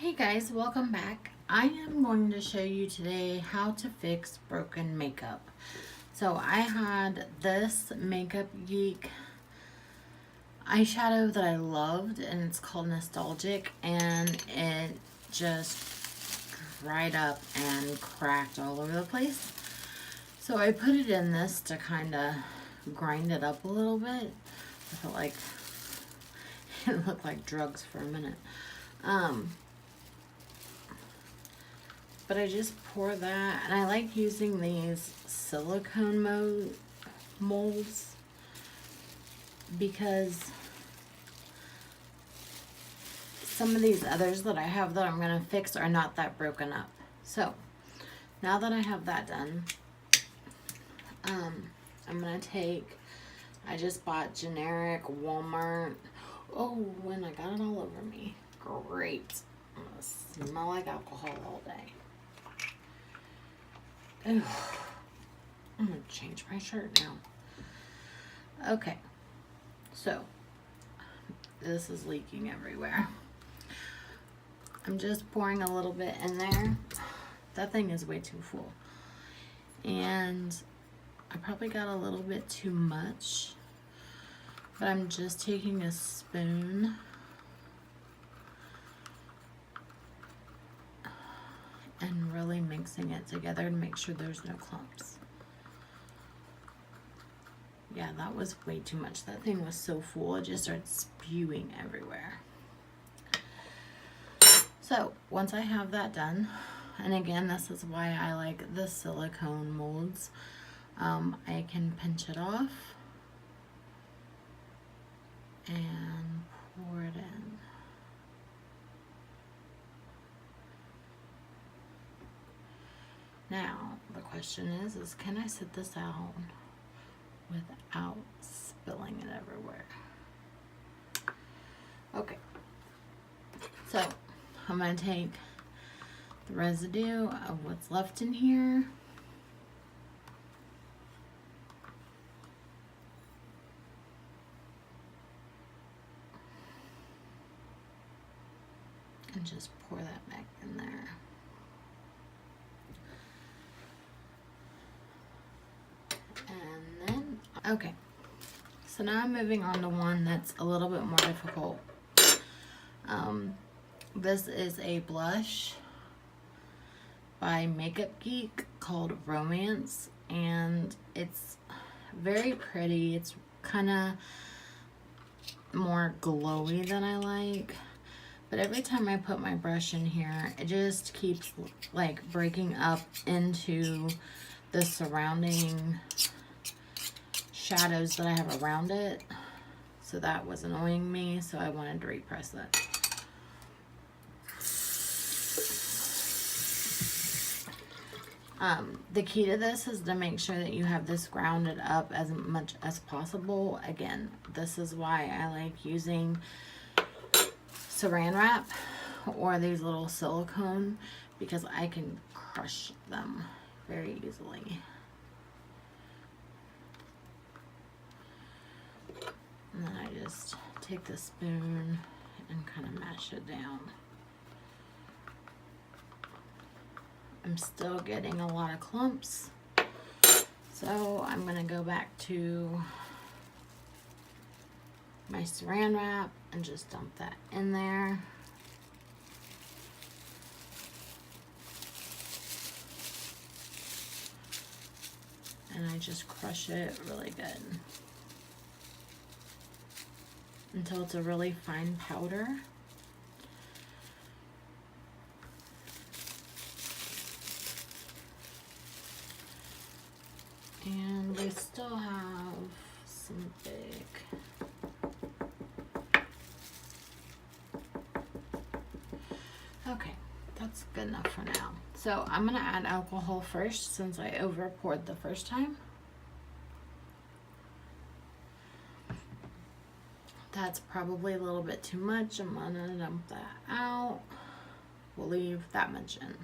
Hey guys, welcome back. I am going to show you today how to fix broken makeup. So I had this Makeup Geek eyeshadow that I loved, and it's called Nostalgic, and it just dried up and cracked all over the place. So I put it in this to kind of grind it up a little bit. I felt like it looked like drugs for a minute. But I just pour that, and I like using these silicone molds because some of these others that I have that I'm going to fix are not that broken up. So now that I have that done, I'm going to take, I just bought generic Walmart. Oh, when I got it all over me. Great. I'm going to smell like alcohol all day. Ugh. I'm going to change my shirt now. Okay. So, this is leaking everywhere. I'm just pouring a little bit in there. That thing is way too full. And I probably got a little bit too much. But I'm just taking a spoon and really mixing it together to make sure there's no clumps. Yeah, that was way too much. That thing was so full, it just started spewing everywhere. So, once I have that done, and again, this is why I like the silicone molds, I can pinch it off and pour it in. Now, the question is can I sit this out without spilling it everywhere? Okay. So, I'm going to take the residue of what's left in here. And just pour that back in there. And then, okay, so now I'm moving on to one that's a little bit more difficult. This is a blush by Makeup Geek called Romance, and it's very pretty. It's kind of more glowy than I like, but every time I put my brush in here, it just keeps like breaking up into the surrounding shadows that I have around it. So that was annoying me, so I wanted to repress that. The key to this is to make sure that you have this grounded up as much as possible. Again, this is why I like using saran wrap or these little silicone, because I can crush them very easily. And then I just take the spoon and kind of mash it down. I'm still getting a lot of clumps, so I'm going to go back to my saran wrap and just dump that in there. And I just crush it really good until it's a really fine powder. And we still have some big. Okay, that's good enough for now. So I'm gonna add alcohol first since I over poured the first time. That's probably a little bit too much. I'm gonna dump that out. We'll leave that much in.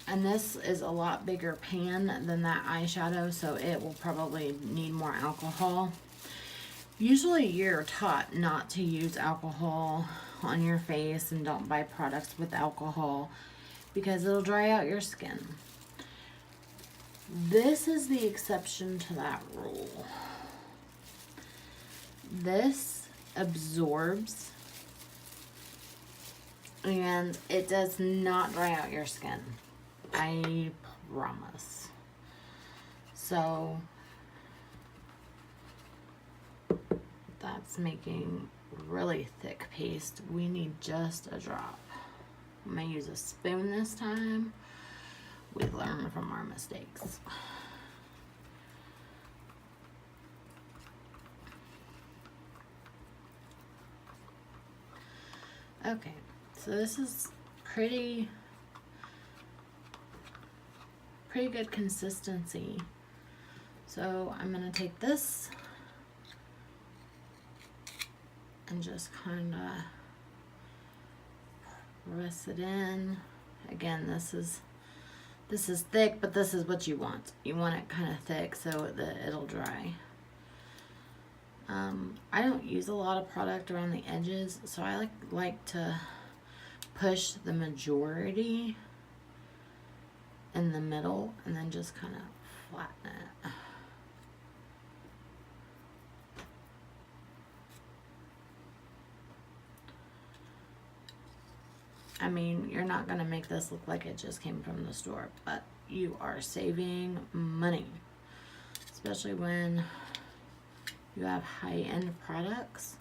And this is a lot bigger pan than that eyeshadow, so it will probably need more alcohol. Usually you're taught not to use alcohol on your face and don't buy products with alcohol because it'll dry out your skin. This is the exception to that rule. This absorbs and it does not dry out your skin. I promise. So that's making really thick paste. We need just a drop. I'm gonna use a spoon this time. We learn from our mistakes. Okay, so this is pretty good consistency. So I'm gonna take this and just kind of press it in. Again, this is thick, but this is what you want. You want it kind of thick so that it'll dry. I don't use a lot of product around the edges, so I like to push the majority in the middle and then just kind of flatten it. I mean, you're not going to make this look like it just came from the store, but you are saving money, especially when you have high-end products.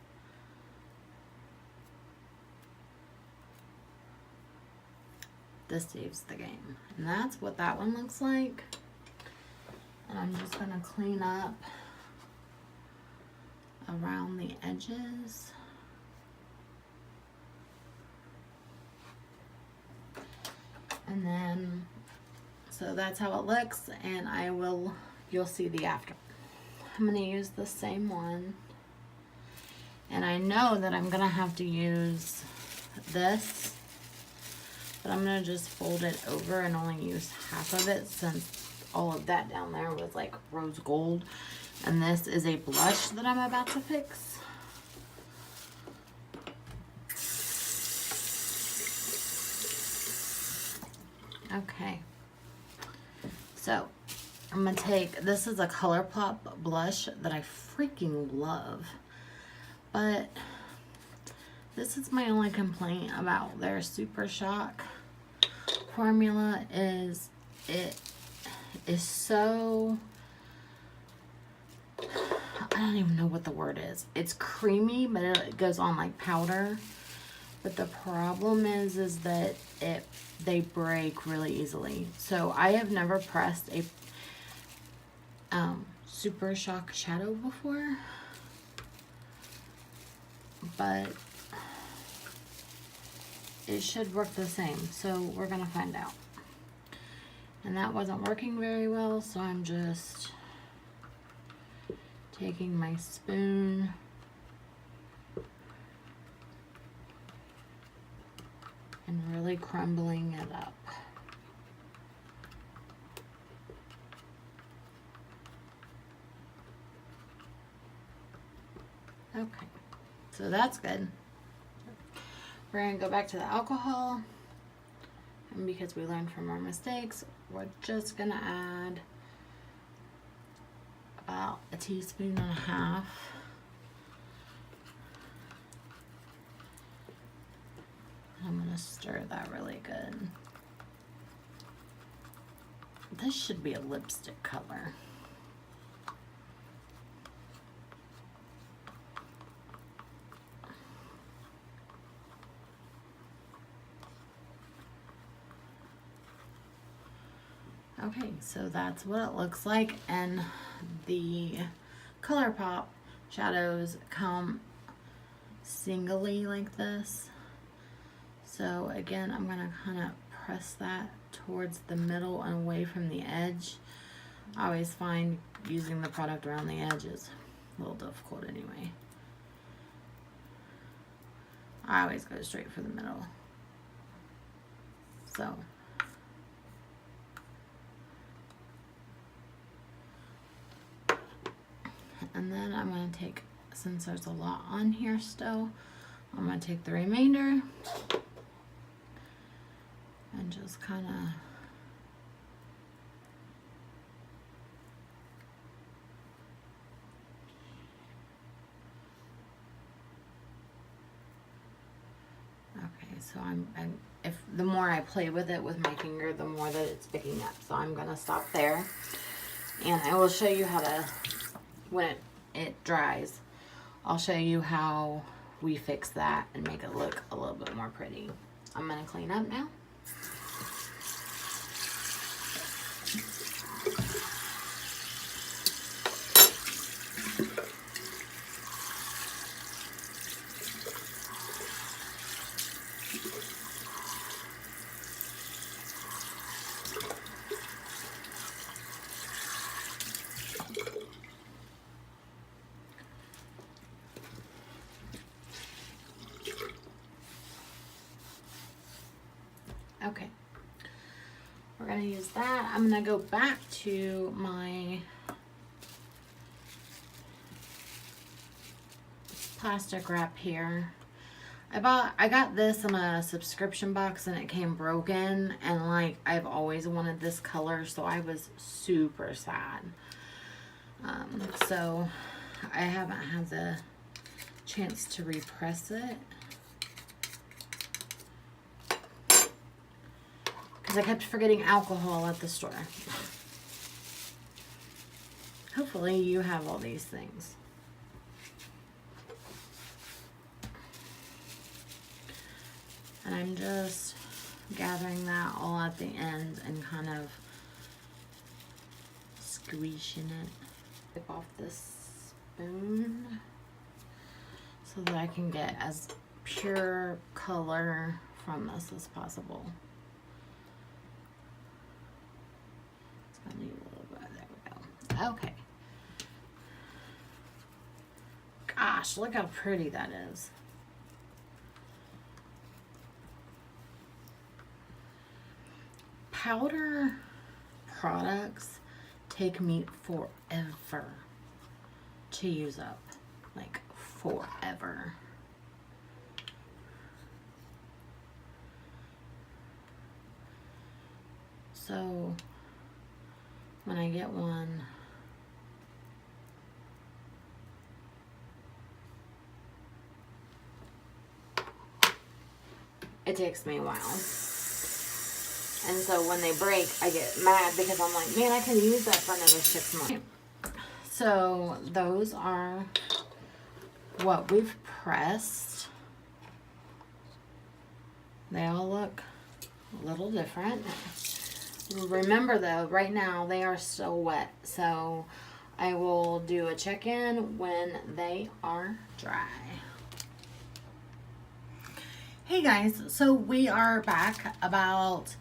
This saves the game. And that's what that one looks like. And I'm just going to clean up around the edges. And then, so that's how it looks, and you'll see the after. I'm going to use the same one, and I know that I'm going to have to use this, but I'm going to just fold it over and only use half of it since all of that down there was like rose gold, and this is a blush that I'm about to fix. Okay, so I'm gonna take, this is a ColourPop blush that I freaking love, but this is my only complaint about their Super Shock formula is it is so, I don't even know what the word is. It's creamy, but it goes on like powder. But the problem is that they break really easily. So I have never pressed a Super Shock shadow before, but it should work the same. So we're gonna find out. And that wasn't working very well, so I'm just taking my spoon and really crumbling it up. Okay, so that's good. We're gonna go back to the alcohol, and because we learned from our mistakes, we're just gonna add about a teaspoon and a half. I'm gonna stir that really good. This should be a lipstick color. Okay, so that's what it looks like, and the ColourPop shadows come singly like this. So again, I'm gonna kind of press that towards the middle and away from the edge. I always find using the product around the edge is a little difficult anyway. I always go straight for the middle. So and then I'm going to take since there's a lot on here still, I'm going to take the remainder and just kind of so I'm if the more I play with it with my finger, the more that it's picking up. So I'm gonna stop there, and I will show you how to, when it dries, I'll show you how we fix that and make it look a little bit more pretty. I'm gonna clean up now. Okay, we're gonna use that. I'm gonna go back to my plastic wrap here. I got this in a subscription box and it came broken, and like I've always wanted this color, so I was super sad. So I haven't had the chance to repress it because I kept forgetting alcohol at the store. Hopefully you have all these things. And I'm just gathering that all at the end and kind of squeezing it. Wipe off this spoon so that I can get as pure color from this as possible. It's gonna need a little bit. There we go. Okay. Gosh, look how pretty that is. Powder products take me forever to use up, like forever. So when I get one, it takes me a while. And so when they break, I get mad because I'm like, man, I can use that for another 6 months. So those are what we've pressed. They all look a little different. Remember though, right now they are still wet. So I will do a check-in when they are dry. Hey guys, so we are back about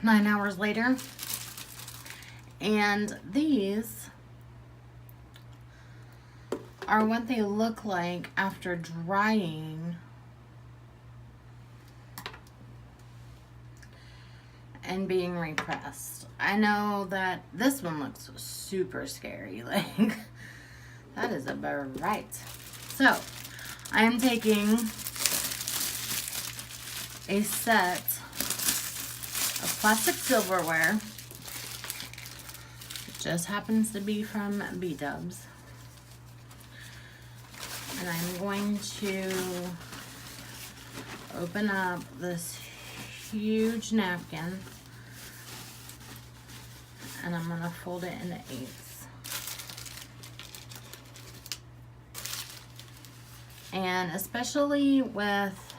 9 hours later, and these are what they look like after drying and being repressed. I know that this one looks super scary, like that is a bright. So I am taking a set of plastic silverware. It just happens to be from B-Dubs. And I'm going to open up this huge napkin and I'm going to fold it into eighths. And especially with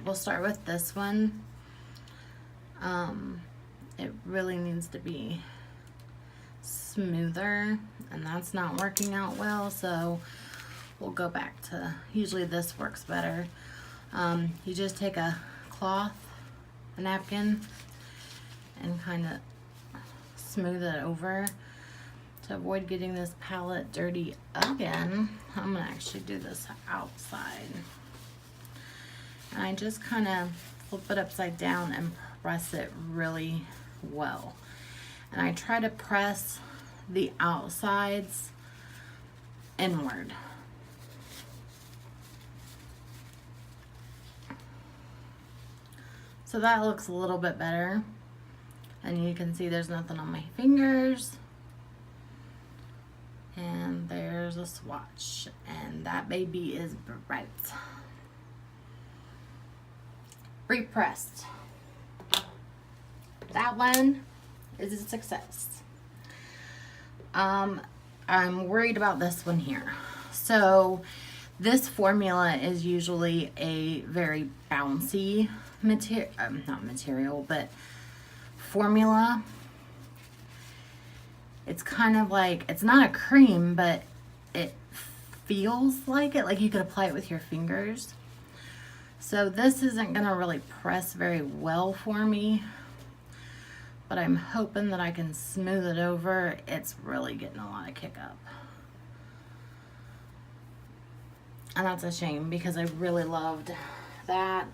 we'll start with this one. It really needs to be smoother, and that's not working out well, so we'll go back to, usually this works better. You just take a cloth, a napkin, and kind of smooth it over. To avoid getting this palette dirty again, I'm gonna actually do this outside. And I just kind of flip it upside down and press it really well. And I try to press the outsides inward. So that looks a little bit better. And you can see there's nothing on my fingers. And there's a swatch. And that baby is bright. Repressed. That one is a success. I'm worried about this one here. So this formula is usually a very bouncy material, not material, but formula. It's kind of like, it's not a cream, but it feels like it, like you could apply it with your fingers. So this isn't gonna really press very well for me, but I'm hoping that I can smooth it over. It's really getting a lot of kick up. And that's a shame because I really loved that.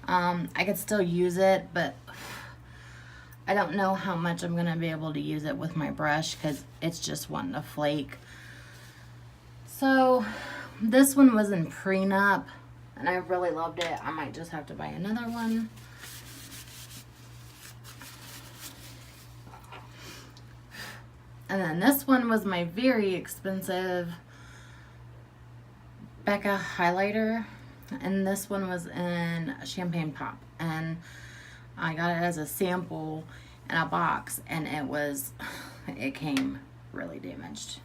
I could still use it, but I don't know how much I'm gonna be able to use it with my brush because it's just wanting to flake. So this one was in prenup and I really loved it. I might just have to buy another one. And then this one was my very expensive Becca highlighter. And this one was in Champagne Pop. And I got it as a sample in a box. And it came really damaged.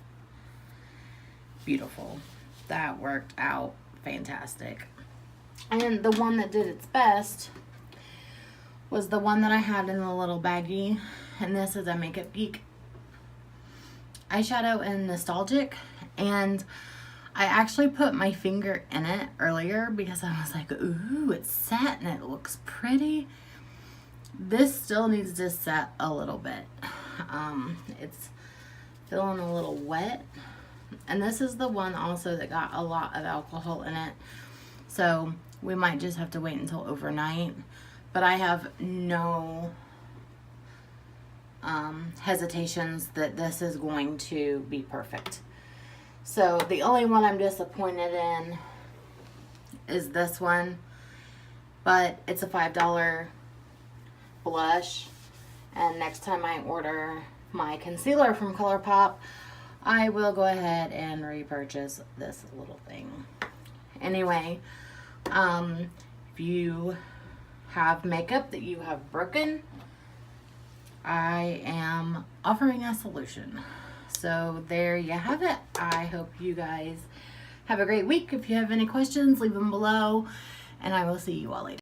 Beautiful. That worked out fantastic. And the one that did its best was the one that I had in the little baggie. And this is a Makeup Geek eyeshadow in Nostalgic, and I actually put my finger in it earlier because I was like, ooh, it's set and it looks pretty. This still needs to set a little bit. It's feeling a little wet, and this is the one also that got a lot of alcohol in it, so we might just have to wait until overnight, but I have no hesitations that this is going to be perfect. So the only one I'm disappointed in is this one, but it's a $5 blush, and next time I order my concealer from ColourPop, I will go ahead and repurchase this little thing. Anyway, if you have makeup that you have broken, I am offering a solution. So there you have it. I hope you guys have a great week. If you have any questions, leave them below, and I will see you all later.